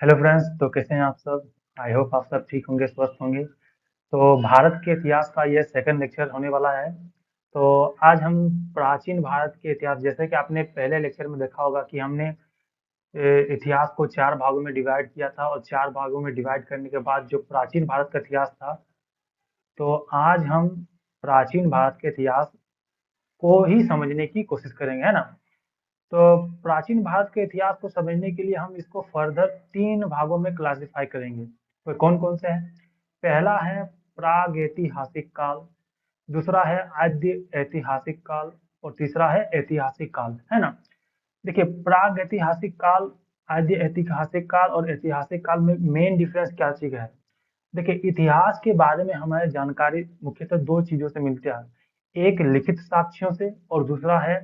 Hello friends, तो कैसे हैं आप सब। आई होप आप सब ठीक होंगे, स्वस्थ होंगे। तो भारत के इतिहास का ये सेकंड लेक्चर होने वाला है। तो आज हम प्राचीन भारत के इतिहास, जैसे कि आपने पहले लेक्चर में देखा होगा कि हमने इतिहास को चार भागों में डिवाइड किया था, और चार भागों में डिवाइड करने के बाद जो प्राचीन भारत का इतिहास था, तो आज हम प्राचीन भारत के इतिहास को ही समझने की कोशिश करेंगे, है ना। तो प्राचीन भारत के इतिहास को समझने के लिए हम इसको फर्दर तीन भागों में क्लासिफाई करेंगे। तो कौन कौन से हैं? पहला है प्रागैतिहासिक काल, दूसरा है आद्य ऐतिहासिक काल, और तीसरा है ऐतिहासिक काल, है ना। देखिए, प्रागैतिहासिक काल, आद्य ऐतिहासिक काल और ऐतिहासिक काल में मेन डिफरेंस क्या चीज है। देखिए, इतिहास के बारे में हमें जानकारी मुख्यतः दो चीजों से मिलती है। एक लिखित साक्ष्यों से, और दूसरा है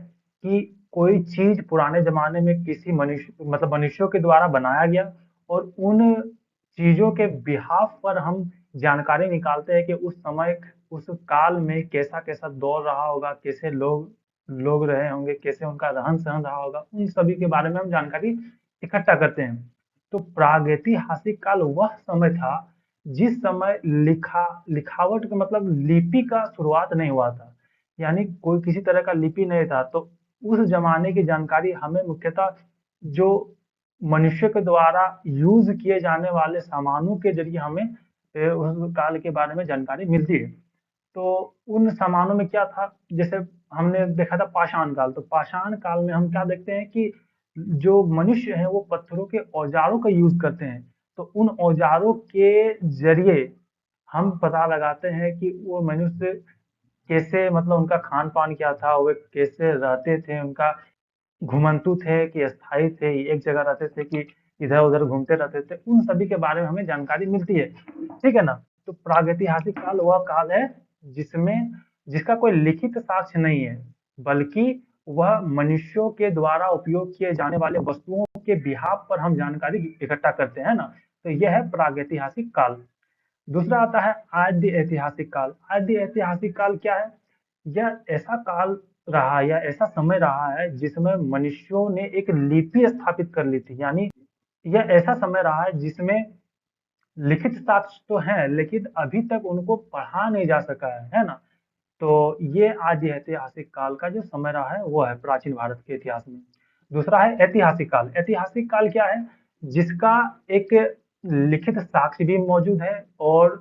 कि कोई चीज पुराने जमाने में किसी मनुष्य मतलब मनुष्यों के द्वारा बनाया गया, और उन चीजों के बिहाफ पर हम जानकारी निकालते हैं कि उस समय, उस काल में कैसा कैसा दौर रहा होगा, कैसे लोग लोग रहे होंगे, कैसे उनका रहन सहन रहा होगा, उन सभी के बारे में हम जानकारी इकट्ठा करते हैं। तो प्रागैतिहासिक काल वह समय था जिस समय लिखावट का मतलब लिपि का शुरुआत नहीं हुआ था, यानी कोई किसी तरह का लिपि नहीं था। तो उस जमाने की जानकारी हमें मुख्यतः जो मनुष्य के द्वारा यूज किए जाने वाले सामानों के जरिए हमें उस काल के बारे में जानकारी मिलती है। तो उन सामानों में क्या था, जैसे हमने देखा था पाषाण काल। तो पाषाण काल में हम क्या देखते हैं कि जो मनुष्य हैं वो पत्थरों के औजारों का यूज करते हैं। तो उन औजारों के जरिए हम पता लगाते हैं कि वो मनुष्य कैसे, मतलब उनका खान पान क्या था, वे कैसे रहते थे, उनका घुमंतु थे कि स्थायी थे, एक जगह रहते थे कि इधर उधर घूमते रहते थे, उन सभी के बारे में हमें जानकारी मिलती है। ठीक है ना। तो प्रागैतिहासिक काल वह काल है जिसमें जिसका कोई लिखित साक्ष्य नहीं है, बल्कि वह मनुष्यों के द्वारा उपयोग किए जाने वाले वस्तुओं के बिहाफ पर हम जानकारी इकट्ठा करते हैं ना। तो यह है प्रागैतिहासिक काल। दूसरा आता है आद्य ऐतिहासिक काल। आद्य ऐतिहासिक काल क्या है? यह ऐसा काल रहा, या ऐसा समय रहा है जिसमें मनुष्यों ने एक लिपि स्थापित कर ली थी। यानी यह ऐसा समय रहा है जिसमें लिखित साक्ष्य तो हैं, लेकिन अभी तक उनको पढ़ा नहीं जा सका है ना। तो ये आद्य ऐतिहासिक काल का जो समय रहा है वो है प्राचीन भारत के इतिहास में। दूसरा है ऐतिहासिक काल। ऐतिहासिक काल क्या है? जिसका एक लिखित साक्ष्य भी मौजूद है, और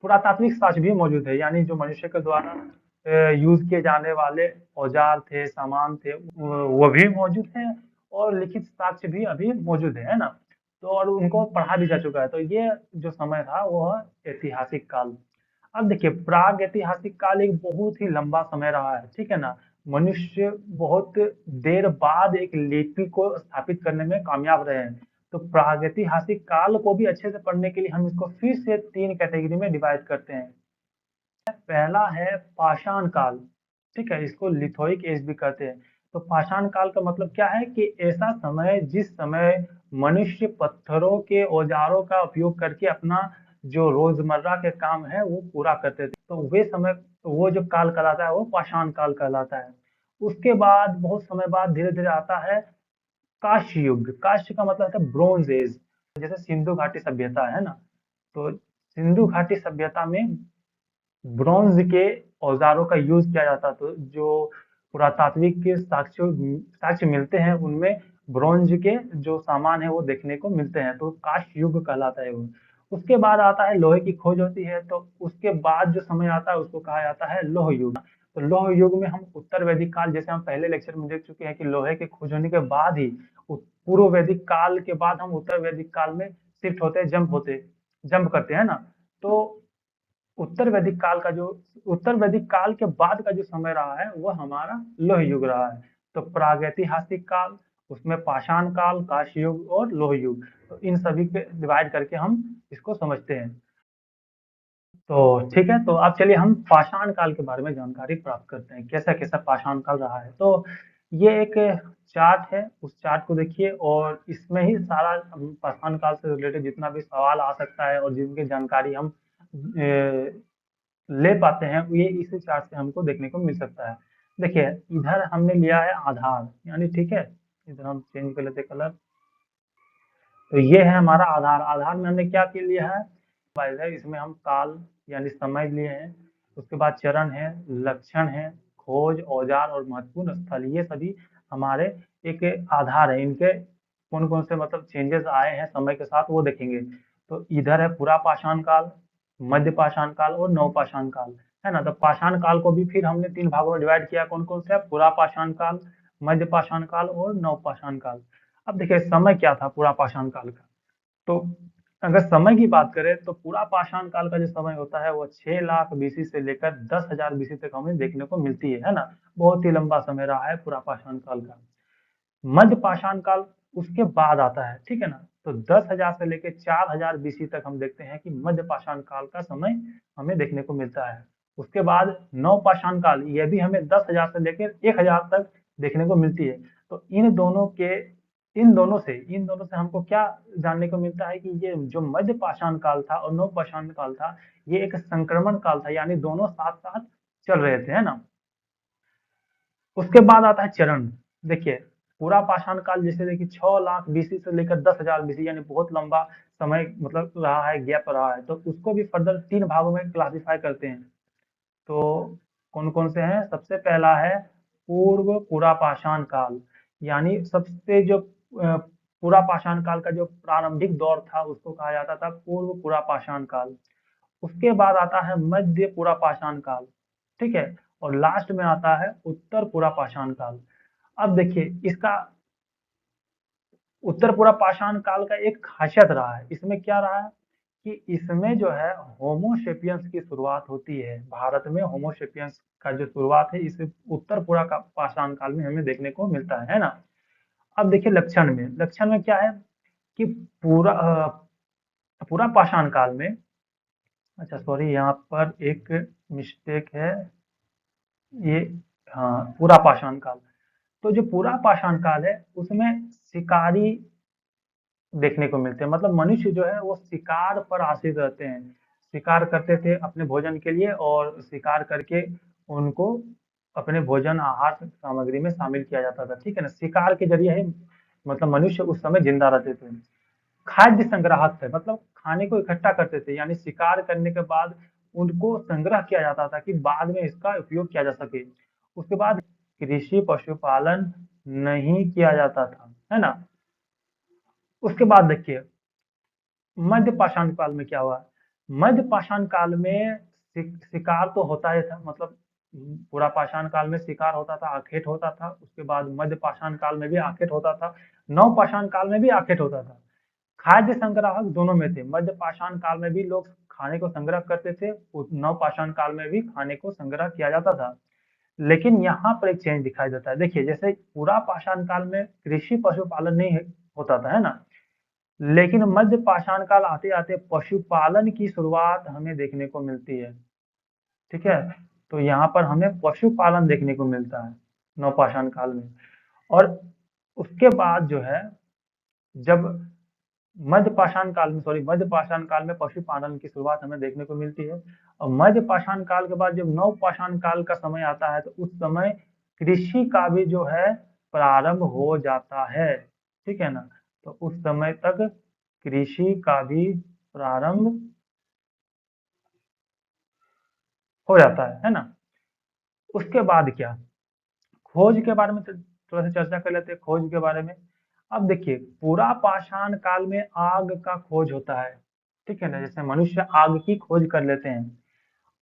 पुरातात्विक साक्ष्य भी मौजूद है। यानी जो मनुष्य के द्वारा यूज किए जाने वाले औजार थे, सामान थे, वो भी मौजूद है, और लिखित साक्ष्य भी अभी मौजूद है ना। तो और उनको पढ़ा भी जा चुका है। तो ये जो समय था वो है ऐतिहासिक काल। अब देखिए, प्राग ऐतिहासिक काल एक बहुत ही लंबा समय रहा है, ठीक है ना। मनुष्य बहुत देर बाद एक लिपि को स्थापित करने में कामयाब रहे हैं। तो प्रागैतिहासिक काल को भी अच्छे से पढ़ने के लिए हम इसको फिर से तीन कैटेगरी में डिवाइड करते हैं। पहला है पाषाण काल, ठीक है, इसको लिथोइक एज भी कहते हैं। तो पाषाण काल का मतलब क्या है कि ऐसा समय जिस समय मनुष्य पत्थरों के औजारों का उपयोग करके अपना जो रोजमर्रा के काम है वो पूरा करते थे। तो वे समय, वो जो काल कहलाता है वो पाषाण काल कहलाता है। उसके बाद बहुत समय बाद धीरे धीरे आता है काश्य युग। काश्य का मतलब है ब्रोंज एज। जैसे सिंधु घाटी सभ्यता है ना, तो सिंधु घाटी सभ्यता में ब्रॉन्ज के औजारों का यूज किया जाता। तो जो पुरातात्विक के साक्ष्य मिलते हैं उनमें ब्रॉन्ज के जो सामान है वो देखने को मिलते हैं। तो काश युग कहलाता है वो। उसके बाद आता है लोहे की खोज होती है। तो उसके बाद जो समय आता है उसको कहा जाता है लोह युग। तो लोह युग में हम उत्तर वैदिक काल, जैसे हम पहले लेक्चर में देख चुके हैं कि लोहे के खोज होने के बाद ही पूर्व वैदिक काल के बाद हम उत्तर वैदिक काल में शिफ्ट होते हैं, जंप करते हैं ना। तो उत्तर वैदिक काल के बाद का जो समय रहा है वह हमारा लोह युग रहा है। तो प्रागैतिहासिक काल, उसमें पाषाण काल, काश युग और लोह युग, तो इन सभी पे डिवाइड करके हम इसको समझते हैं। तो ठीक है, तो अब चलिए हम पाषाण काल के बारे में जानकारी प्राप्त करते हैं, कैसा कैसा पाषाण काल रहा है। तो ये एक चार्ट है, उस चार्ट को देखिए, और इसमें ही सारा पाषाण काल से रिलेटेड जितना भी सवाल आ सकता है और जिनकी जानकारी हम ले पाते हैं, ये इसी चार्ट से हमको देखने को मिल सकता है। देखिए, इधर हमने लिया है आधार, यानी ठीक है, इधर हम चेंज कर लेते कलर। तो ये है हमारा आधार। आधार में हमने क्या के लिया है, वाइज है, इसमें हम काल यानी समय लिए हैं। उसके बाद चरण है, लक्षण है, खोज, औजार और महत्वपूर्ण स्थल, ये सभी हमारे एक आधार है। इनके कौन कौन से मतलब चेंजेस आए हैं समय के साथ वो देखेंगे। तो इधर है पुरा पाषाण काल, मध्य पाषाण काल और नव पाषाण काल, है ना। तो पाषाण काल को भी फिर हमने 3 भागों में डिवाइड किया। कौन कौन से, पुरा पाषाण काल, मध्य पाषाण काल और नव पाषाण काल। अब देखिए समय क्या था पुरा पाषाण काल का। तो अगर समय की बात करें तो पूरा पाषाण काल का जो समय होता है वो 6 लाख बीसी से लेकर 10,000 बीसी तक हमें देखने को मिलती है ना। बहुत ही लंबा समय रहा है पूरा पाषाण काल का। मध्य पाषाण काल उसके बाद आता है, ठीक है ना। तो 10,000 से लेकर 4,000 बीसी तक हम देखते हैं कि मध्य पाषाण काल का समय हमें देखने को मिलता है। उसके बाद नव पाषाण काल, यह भी हमें 10,000 से लेकर 1,000 तक देखने को मिलती है। तो इन दोनों से हमको क्या जानने को मिलता है कि ये जो मध्य पाषाण काल था और नव पाषाण काल था, ये एक संक्रमण काल था, यानी दोनों साथ साथ चल रहे थे, है ना। उसके बाद आता है चरण। देखिए पूरा पाषाण काल जैसे देखिए 6 लाख बीसी से लेकर 10,000 बीसी, यानी बहुत लंबा समय मतलब रहा है, गैप रहा है। तो उसको भी फर्दर 3 भागों में क्लासिफाई करते हैं। तो कौन कौन से हैं, सबसे पहला है पूर्व पुरा पाषाण काल, यानी सबसे जो पुरा पाषाण काल का जो प्रारंभिक दौर था उसको कहा जाता था पूर्व पुरा पाषाण काल। उसके बाद आता है मध्य पुरा पाषाण काल, ठीक है। और लास्ट में आता है उत्तर पुरा पाषाण काल। अब देखिए इसका उत्तर पुरा पाषाण काल का एक खासियत रहा है, इसमें क्या रहा है कि इसमें जो है होमोसेपियंस की शुरुआत होती है। भारत में होमोसेपियंस का जो शुरुआत है इस उत्तर पुरा का पाषाण काल में हमें देखने को मिलता है ना। अब देखिए लक्षण में क्या है कि पूरा पाषाण काल में, अच्छा सॉरी यहाँ पर एक मिस्टेक है, ये हाँ पूरा पाषाण काल। तो जो पूरा पाषाण काल है उसमें शिकारी देखने को मिलते हैं, मतलब मनुष्य जो है वो शिकार पर आश्रित रहते हैं। शिकार करते थे अपने भोजन के लिए और शिकार करके उनको अपने भोजन आहार सामग्री में शामिल किया जाता था, ठीक है ना। शिकार के जरिए ही मतलब मनुष्य उस समय जिंदा रहते थे। खाद्य संग्राहक थे, मतलब खाने को इकट्ठा करते थे, यानी शिकार करने के बाद उनको संग्रह किया जाता था कि बाद में इसका उपयोग किया जा सके। उसके बाद कृषि पशुपालन नहीं किया जाता था, है ना। उसके बाद देखिए मध्य पाषाण काल में क्या हुआ। मध्य पाषाण काल में शिकार तो होता ही था, मतलब पूरा पाषाण काल में शिकार होता था, आखेट होता था। उसके बाद मध्य पाषाण काल में भी आखेट होता था, नव पाषाण काल में भी आखेट होता था। खाद्य संग्राहक दोनों में थे, मध्य पाषाण काल में भी लोग खाने को संग्रह करते थे, नव पाषाण काल में भी खाने को संग्रह किया जाता था। लेकिन यहाँ पर एक चेंज दिखाई देता है। देखिए जैसे पूरा पाषाण काल में कृषि पशुपालन नहीं होता था, है ना। लेकिन मध्य पाषाण काल आते आते पशुपालन की शुरुआत हमें देखने को मिलती है, ठीक है। तो यहाँ पर हमें पशुपालन देखने को मिलता है नवपाषाण काल में। और उसके बाद जो है जब मध्य पाषाण काल में पशुपालन की शुरुआत हमें देखने को मिलती है। और मध्य पाषाण काल के बाद जब नव पाषाण काल का समय आता है तो उस समय कृषि का भी जो है प्रारंभ हो जाता है, ठीक है ना। तो उस समय तक कृषि का भी प्रारंभ हो जाता है ना। उसके बाद क्या, खोज के बारे में थोड़ा सा चर्चा कर लेते हैं, खोज के बारे में। अब देखिए पूरा पाषाण काल में आग का खोज होता है, ठीक है ना। जैसे मनुष्य आग की खोज कर लेते हैं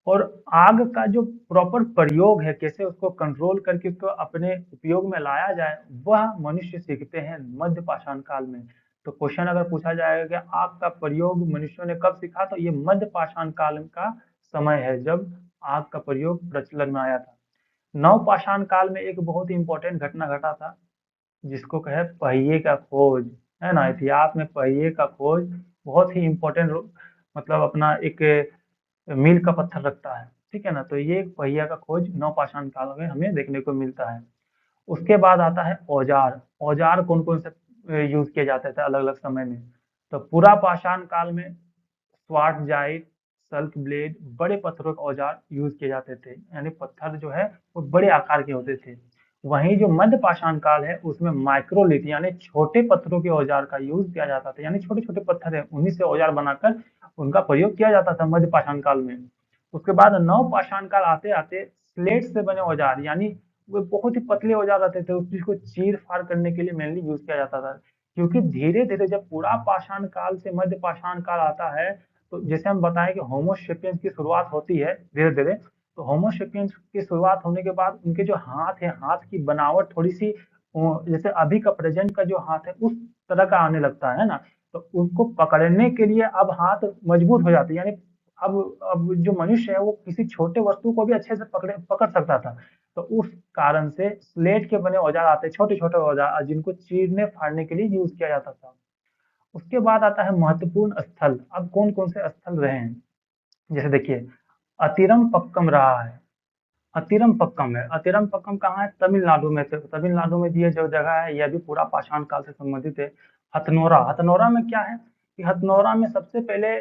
और आग का जो प्रॉपर प्रयोग है, कैसे उसको कंट्रोल करके उसको अपने उपयोग में लाया जाए, वह मनुष्य सीखते हैं मध्य पाषाण काल में। तो क्वेश्चन अगर पूछा जाएगा कि आग का प्रयोग मनुष्यों ने कब सीखा, तो ये मध्य पाषाण काल का समय है जब आग का प्रयोग प्रचलन में आया था। नव पाषाण काल में एक बहुत ही इंपॉर्टेंट घटना घटा था जिसको कहे पहिए का खोज, है ना। इतिहास में पहिए का खोज बहुत ही इंपॉर्टेंट मतलब अपना एक मील का पत्थर रखता है, ठीक है ना। तो ये एक पहिया का खोज नव पाषाण काल में हमें देखने को मिलता है। उसके बाद आता है औजार। औजार कौन कौन से यूज किए जाते थे अलग अलग समय में। तो पूरा पाषाण काल में स्वाट जाइट, सल्क ब्लेड, बड़े पत्थरों के औजार यूज किए जाते थे, यानी पत्थर जो है वो बड़े आकार के होते थे। वहीं जो मध्य पाषाण काल है उसमें माइक्रोलिथ यानी छोटे पत्थरों के औजार का यूज किया जाता था, यानी छोटे छोटे पत्थर है उन्हीं से औजार बनाकर उनका प्रयोग किया जाता था मध्य पाषाण काल में। उसके बाद नव पाषाण काल आते आते स्लेट से बने औजार, यानी वो बहुत ही पतले औजार रहते थे, उसको चीर फाड़ करने के लिए मेनली यूज किया जाता था। क्योंकि धीरे धीरे जब पूरा पाषाण काल से मध्य पाषाण काल आता है, तो जैसे हम बताएं कि होमोसेपियंस की शुरुआत होती है धीरे धीरे, तो होमोसेपियंस की शुरुआत होने के बाद उनके जो हाथ है, हाथ की बनावट थोड़ी सी जैसे अभी का प्रेजेंट का जो हाथ है उस तरह का आने लगता है ना। तो उसको पकड़ने के लिए अब हाथ मजबूत हो जाते हैं, यानी अब जो मनुष्य है वो किसी छोटे वस्तु को भी अच्छे से पकड़ सकता था। तो उस कारण से स्लेट के बने औजार आते हैं, छोटे छोटे औजार जिनको चीरने फाड़ने के लिए यूज किया जाता था। उसके बाद आता है महत्वपूर्ण स्थल। अब कौन कौन से स्थल रहे हैं, जैसे देखिए अतिरम पक्कम रहा है। अतिरम पक्कम है, अतिरम पक्कम कहाँ है, तमिलनाडु में। तो तमिलनाडु में ये जो जगह है यह भी पूरा पाषाण काल से संबंधित है। हथनोरा, हथनोरा में क्या है कि हथनोरा में सबसे पहले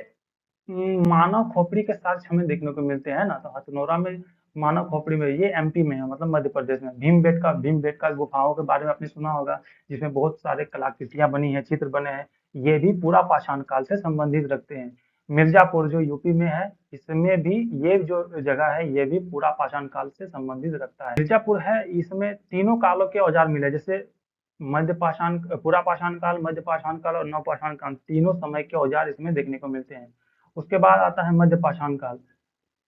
मानव खोपड़ी के साक्ष्य हमें देखने को मिलते हैं ना। तो हथनोरा में मानव खोपड़ी में, ये एमपी में है, मतलब मध्य प्रदेश में। भीमबेटका गुफाओं के बारे में आपने सुना होगा, जिसमें बहुत सारे कलाकृतियां बनी है, चित्र बने हैं। ये भी पूरा पाषाण काल से संबंधित रखते हैं। मिर्जापुर जो यूपी में है, इसमें भी ये जो जगह है ये भी पूरा पाषाण काल से संबंधित रखता है। मिर्जापुर है, इसमें तीनों कालों के औजार मिले, जैसे मध्य पाषाण, पूरा पाषाण काल, मध्य पाषाण काल और नव पाषाण काल, तीनों समय के औजार इसमें देखने को मिलते हैं। उसके बाद आता है मध्य पाषाण काल।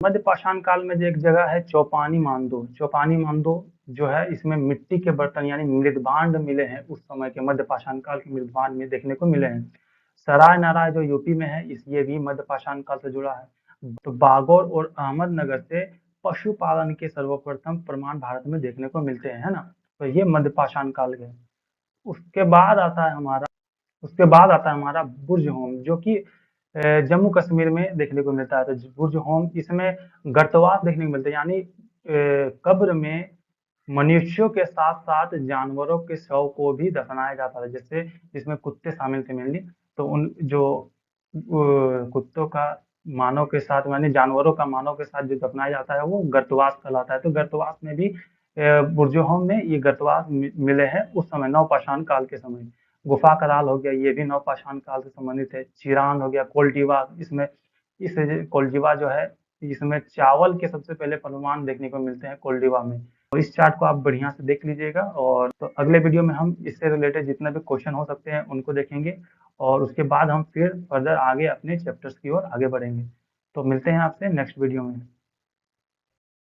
मध्य पाषाण काल में जो एक जगह है चौपानी मांदो, चौपानी मांदो जो है, इसमें मिट्टी के बर्तन यानी मृदभांड मिले हैं, उस समय के मध्य पाषाण काल के मृदभांड में देखने को मिले हैं। सराय नारायण जो यूपी में है, इस ये भी मध्य पाषाण काल से जुड़ा है। तो बागौर और अहमदनगर से पशुपालन के सर्वप्रथम प्रमाण भारत में देखने को मिलते हैं, है ना। तो ये मध्य पाषाण काल के। उसके बाद आता है हमारा उसके बाद आता है हमारा बुर्ज होम, जो कि जम्मू कश्मीर में देखने को मिलता है। तो बुर्ज होम, इसमें गर्तवास देखने को मिलते हैं, यानी कब्र में मनुष्यों के साथ साथ जानवरों के शव को भी दफनाया जाता था, जैसे जिसमें कुत्ते शामिल थे मेनली। तो उन जो कुत्तों का मानव के साथ, यानी जानवरों का मानव के साथ जो दफनाया जाता है वो गर्तवास कहलाता है। तो गर्तवास में भी बुर्जोहम में ये गर्तवास मिले हैं उस समय, नवपाषाण काल के समय। गुफा कराल हो गया, ये भी नवपाषाण काल से संबंधित है। चिरांद हो गया, कोल्टिवा, इसमें इस कोल्टिवा जो है, इसमें चावल के सबसे पहले प्रमाण देखने को मिलते हैं कोल्टिवा में। तो इस चार्ट को आप बढ़िया से देख लीजिएगा, और तो अगले वीडियो में हम इससे रिलेटेड जितने भी क्वेश्चन हो सकते हैं उनको देखेंगे, और उसके बाद हम फिर फर्दर आगे अपने चैप्टर्स की ओर आगे बढ़ेंगे। तो मिलते हैं आपसे नेक्स्ट वीडियो में।